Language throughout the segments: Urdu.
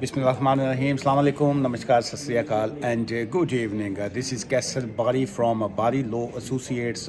Bismillahirrahmanirrahim. Assalamu alaikum, namaskar, sat sri akal and good evening. This is Kaisar Bari from Bari Law Associates.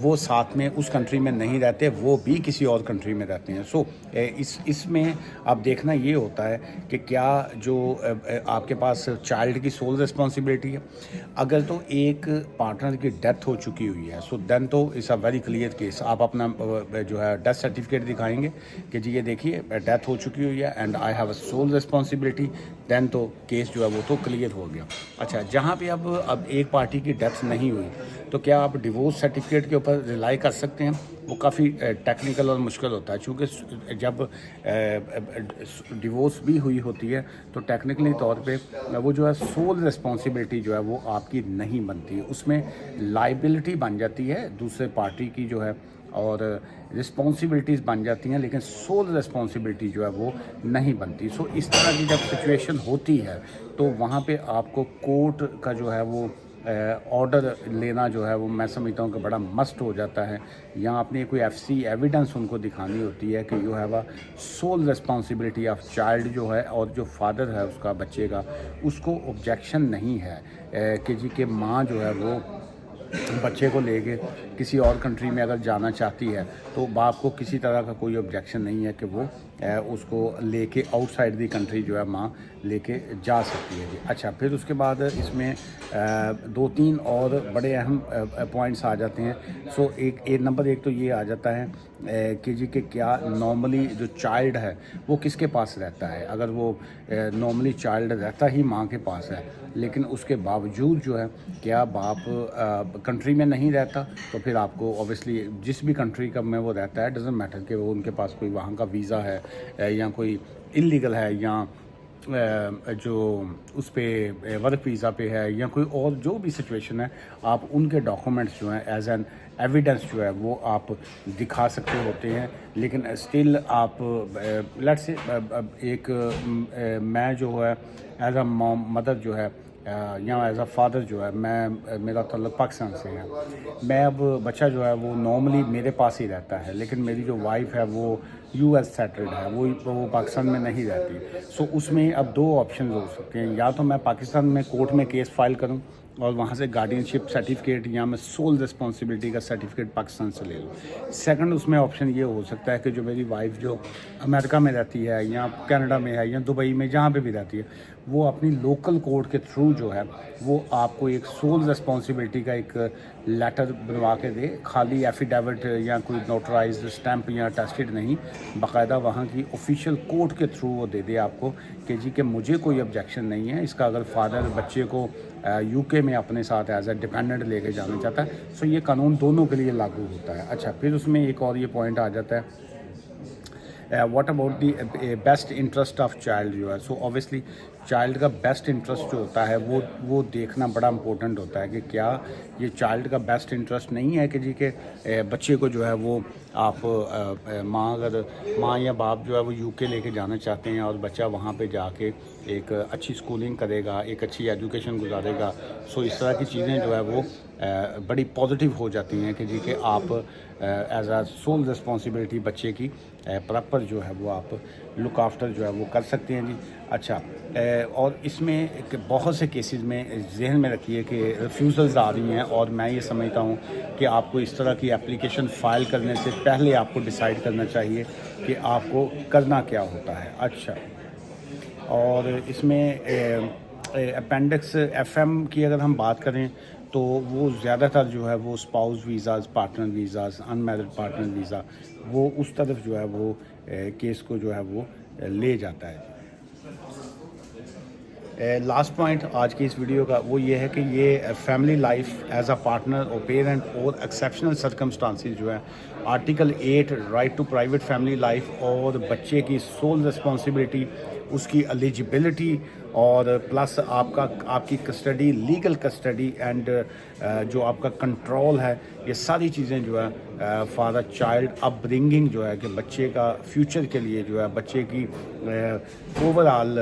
وہ ساتھ میں اس کنٹری میں نہیں رہتے, وہ بھی کسی اور کنٹری میں رہتے ہیں. سو اس میں اب دیکھنا یہ ہوتا ہے کہ کیا جو آپ کے پاس چائلڈ کی سول رسپانسبلٹی ہے. اگر تو ایک پارٹنر کی ڈیتھ ہو چکی ہوئی ہے, سو دین تو اٹس اے ویری کلیئر کیس. آپ اپنا جو ہے ڈیتھ سرٹیفکیٹ دکھائیں گے کہ جی یہ دیکھیے ڈیتھ ہو چکی ہوئی ہے and I have a sole responsibility, then تو کیس جو ہے وہ تو کلیئر ہو گیا. اچھا, جہاں پہ اب ایک پارٹی کی ڈیتھ نہیں ہوئی تو کیا آپ ڈیورس سرٹیفکیٹ کے اوپر ریلائی کر سکتے ہیں؟ وہ کافی ٹیکنیکل اور مشکل ہوتا ہے, چونکہ جب ڈیورس بھی ہوئی ہوتی ہے تو ٹیکنیکلی طور پہ وہ جو ہے سول رسپانسبلٹی جو ہے وہ آپ کی نہیں بنتی. اس میں لائبلٹی بن جاتی ہے دوسرے پارٹی کی جو ہے, اور رسپانسبلٹیز بن جاتی ہیں, لیکن سول رسپانسبلٹی جو ہے وہ نہیں بنتی. سو اس طرح کی جب سچویشن ہوتی ہے تو وہاں پہ آپ کو کورٹ کا جو ہے وہ آرڈر لینا جو ہے وہ میں سمجھتا ہوں کہ بڑا مسٹ ہو جاتا ہے. یا اپنی کوئی ایف سی ایویڈنس ان کو دکھانی ہوتی ہے کہ you have a sole responsibility of child جو ہے, اور جو فادر ہے اس کا بچے کا, اس کو آبجیکشن نہیں ہے کہ جی کہ ماں جو ہے وہ بچے کو لے کے کسی اور کنٹری میں اگر جانا چاہتی ہے تو باپ کو کسی طرح کا کوئی آبجیکشن نہیں ہے کہ وہ اس کو لے کے آؤٹ سائڈ دی کنٹری جو ہے ماں لے کے جا سکتی ہے. جی اچھا, پھر اس کے بعد اس میں 2-3 اور بڑے اہم پوائنٹس آ جاتے ہیں. سو نمبر 1 تو یہ آ جاتا ہے کہ جی کہ کیا نارملی جو چائلڈ ہے وہ کس کے پاس رہتا ہے. اگر وہ نارملی چائلڈ رہتا ہی ماں کے پاس ہے, لیکن اس کے باوجود جو ہے کیا باپ کنٹری میں نہیں رہتا, تو پھر آپ کو اوبیسلی جس بھی کنٹری کا میں وہ رہتا ہے ڈزنٹ میٹر کہ وہ ان کے پاس کوئی وہاں کا ویزا ہے یا کوئی انلیگل ہے یا جو اس پہ ورک ویزا پہ ہے یا کوئی اور جو بھی سچویشن ہے, آپ ان کے ڈاکومنٹس جو ہیں ایز این ایویڈنس جو ہے وہ آپ دکھا سکتے ہوتے ہیں. لیکن اسٹل آپ لیٹ سے ایک میں جو ہے ایز اے مدر جو ہے یا ایز اے فادر جو ہے, میرا تعلق پاکستان سے ہے, میں اب بچہ جو ہے وہ نارملی میرے پاس ہی رہتا ہے, لیکن میری جو وائف ہے وہ یو ایس سیٹلڈ ہے, وہ پاکستان میں نہیں رہتی. سو اس میں اب 2 آپشنز ہو سکتے ہیں, یا تو میں پاکستان میں کورٹ میں کیس فائل کروں اور وہاں سے گارڈینشپ سرٹیفکیٹ یا میں سول رسپانسبلٹی کا سرٹیفکیٹ پاکستان سے لے لوں. سیکنڈ اس میں آپشن یہ ہو سکتا ہے کہ جو میری وائف جو امریکہ میں رہتی ہے یا کینیڈا میں ہے یا دبئی میں جہاں پہ بھی رہتی ہے, وہ اپنی لوکل کورٹ کے تھرو جو ہے وہ آپ کو ایک سول رسپانسبلٹی کا ایک لیٹر بنوا کے دے, خالی ایفیڈیوٹ یا کوئی نوٹرائزڈ اسٹیمپ یا ٹیسٹڈ نہیں, باقاعدہ وہاں کی آفیشیل کورٹ کے تھرو وہ دے دے آپ کو کہ جی کہ مجھے کوئی آبجیکشن نہیں ہے اس کا اگر فادر بچے کو یو کے میں اپنے ساتھ ایز اے ڈیپینڈنٹ لے کے جانا چاہتا ہے. سو یہ قانون دونوں کے لیے لاگو ہوتا ہے. اچھا, پھر اس میں ایک اور یہ پوائنٹ آ جاتا ہے what about the best interest of child جو ہے. سو اوبیسلی چائلڈ کا بیسٹ انٹرسٹ جو ہوتا ہے وہ دیکھنا بڑا امپورٹنٹ ہوتا ہے کہ کیا یہ چائلڈ کا بیسٹ انٹرسٹ نہیں ہے کہ جی کہ بچے کو جو ہے وہ آپ ماں یا باپ جو ہے وہ یو کے لے کے جانا چاہتے ہیں اور بچہ وہاں پہ جا کے ایک اچھی سکولنگ کرے گا, ایک اچھی ایجوکیشن گزارے گا. سو اس طرح کی چیزیں جو ہے وہ بڑی پازیٹیو ہو جاتی ہیں کہ جی کہ آپ ایز اے سول رسپانسبلٹی بچے کی پراپر جو ہے وہ آپ لک آفٹر جو ہے وہ کر سکتے ہیں. جی اچھا, اور اس میں بہت سے کیسز میں ذہن میں رکھیے کہ ریفیوزلز آ رہی ہیں, اور میں یہ سمجھتا ہوں کہ آپ کو اس طرح کی اپلیکیشن فائل کرنے سے پہلے آپ کو ڈیسائیڈ کرنا چاہیے کہ آپ کو کرنا کیا ہوتا ہے. اچھا, اور اس میں اپینڈکس ایف ایم کی اگر ہم بات کریں تو وہ زیادہ تر جو ہے وہ spouse visas, partner visas, in married partner visa, وہ اس طرف جو ہے وہ کیس کو جو ہے وہ لے جاتا ہے. لاسٹ پوائنٹ آج کی اس ویڈیو کا وہ یہ ہے کہ یہ family life as a partner اور پیرنٹ اور ایکسیپشنل سرکمسٹانسز جو ہے article 8 right to private family life اور بچے کی سول رسپانسبلٹی, اس کی ایلیجبلٹی اور پلس آپ کی کسٹڈی, لیگل کسٹڈی اینڈ جو آپ کا کنٹرول ہے, یہ ساری چیزیں جو ہے for the child up bringing جو ہے کہ بچے کا فیوچر کے لیے جو ہے بچے کی اوور آل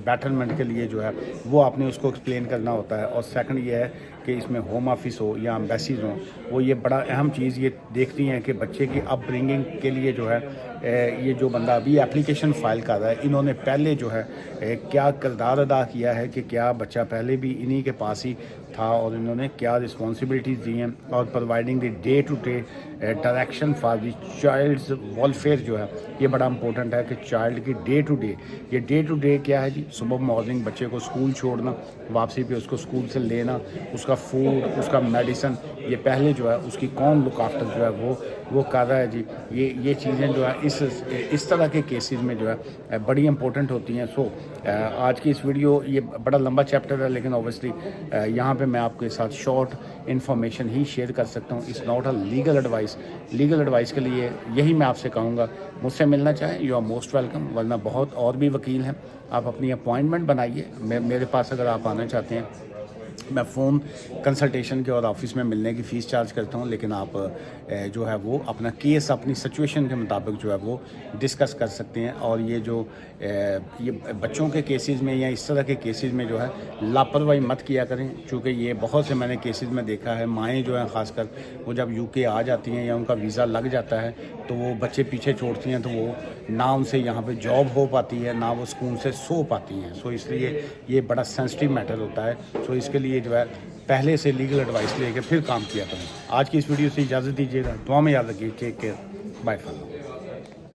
بیٹرمنٹ کے لیے جو ہے وہ آپ نے اس کو ایکسپلین کرنا ہوتا ہے. اور سیکنڈ یہ ہے کہ اس میں ہوم آفس ہو یا امبیسیز ہوں, وہ یہ بڑا اہم چیز یہ دیکھتی ہیں کہ بچے کی اپ برنگنگ کے لیے جو ہے یہ جو بندہ ابھی اپلیکیشن فائل کر رہا ہے، انہوں نے پہلے جو ہے کیا کردار ادا کیا ہے کہ کیا بچہ پہلے بھی انہی کے پاس ہی تھا اور انہوں نے کیا رسپانسبلٹیز دی ہیں، اور providing the day to day direction for the child's welfare جو ہے یہ بڑا امپورٹنٹ ہے کہ چائلڈ کی ڈے ٹو ڈے، یہ ڈے ٹو ڈے کیا ہے جی، صبح مارننگ بچے کو اسکول چھوڑنا، واپسی پہ اس کو اسکول سے لینا، اس کا فوڈ، اس کا میڈیسن، یہ پہلے جو ہے اس کی کون لک آفٹر جو ہے وہ کر رہا ہے جی، یہ چیزیں جو ہے اس طرح کے کیسز میں جو ہے بڑی امپورٹنٹ ہوتی ہیں. سو آج کی اس ویڈیو یہ بڑا لمبا چیپٹر ہے، لیکن اوبیسلی یہاں پہ میں آپ کے ساتھ شارٹ انفارمیشن ہی شیئر کر سکتا ہوں. It's not a legal advice. Legal advice کے لیے یہی میں آپ سے کہوں گا، مجھ سے ملنا چاہیں یو آر موسٹ ویلکم، ورنہ بہت اور بھی وکیل ہیں، آپ اپنی اپوائنٹمنٹ بنائیے. میرے پاس اگر آپ آنا چاہتے ہیں، میں فون کنسلٹیشن کے اور آفس میں ملنے کی فیس چارج کرتا ہوں، لیکن آپ جو ہے وہ اپنا کیس اپنی سچویشن کے مطابق جو ہے وہ ڈسکس کر سکتے ہیں. اور یہ جو یہ بچوں کے کیسز میں یا اس طرح کے کیسز میں جو ہے لاپرواہی مت کیا کریں، چونکہ یہ بہت سے میں نے کیسز میں دیکھا ہے، مائیں جو ہیں خاص کر وہ جب یو کے آ جاتی ہیں یا ان کا ویزا لگ جاتا ہے تو وہ بچے پیچھے چھوڑتی ہیں، تو وہ نہ ان سے یہاں پہ جاب ہو پاتی ہے، نہ وہ سکون سے سو پاتی ہیں. سو اس لیے یہ بڑا سینسٹیو میٹر ہوتا ہے. سو اس کے لیے جو ہے پہلے سے لیگل ایڈوائس لے کے پھر کام کیا کریں. آج کی اس ویڈیو سے اجازت دیجیے گا، دعا میں یاد رکھیے. Take care, bye for.